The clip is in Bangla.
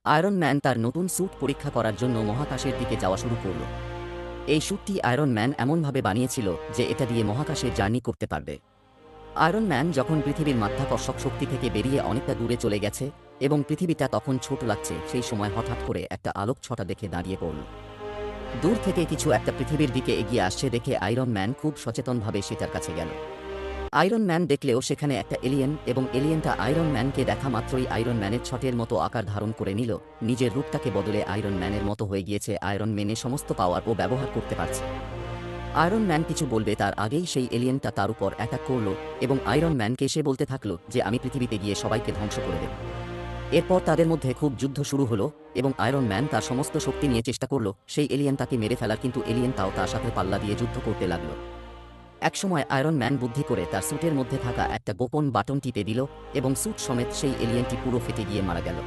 আয়রন ম্যান তার নতুন স্যুট পরীক্ষা করার জন্য মহাকাশের দিকে যাওয়া শুরু করল। এই স্যুটটি আয়রন ম্যান এমনভাবে বানিয়েছিল যে এটা দিয়ে মহাকাশে জার্নি করতে পারবে। আয়রন ম্যান যখন পৃথিবীর মাধ্যাকর্ষক শক্তি থেকে বেরিয়ে অনেকটা দূরে চলে গেছে এবং পৃথিবীটা তখন ছোট লাগছে, সেই সময় হঠাৎ করে একটা আলোক ছটা দেখে দাঁড়িয়ে পড়ল। দূর থেকে কিছু একটা পৃথিবীর দিকে এগিয়ে আসছে দেখে আয়রন ম্যান খুব সচেতনভাবে সেটার কাছে গেল। আয়রন ম্যান দেখলেও সেখানে একটা এলিয়েন, এবং এলিয়েনটা আয়রন ম্যানকে দেখা মাত্রই আয়রন ম্যানের ছটের মতো আকার ধারণ করে নিল। নিজের রূপটাকে বদলে আয়রন ম্যানের মতো হয়ে গিয়েছে। আয়রন ম্যানে সমস্ত পাওয়ার ও ব্যবহার করতে পারছে। আয়রন ম্যান কিছু বলবে তার আগেই সেই এলিয়েনটা তার উপর অ্যাটাক করল এবং আয়রন ম্যানকে সে বলতে থাকলো যে আমি পৃথিবীতে গিয়ে সবাইকে ধ্বংস করে দেব। এরপর তাদের মধ্যে খুব যুদ্ধ শুরু হলো এবং আয়রন ম্যান তার সমস্ত শক্তি নিয়ে চেষ্টা করল সেই এলিয়েনটাকে মেরে ফেলার, কিন্তু এলিয়েনটাও তার সাথে পাল্লা দিয়ে যুদ্ধ করতে লাগলো। একসময় আয়রন ম্যান বুদ্ধি করে তার স্যুটের মধ্যে থাকা একটা গোপন বাটন টিপে দিল এবং স্যুট সমেত সেই এলিয়েনটি পুরো ফেটে গিয়ে মারা গেল।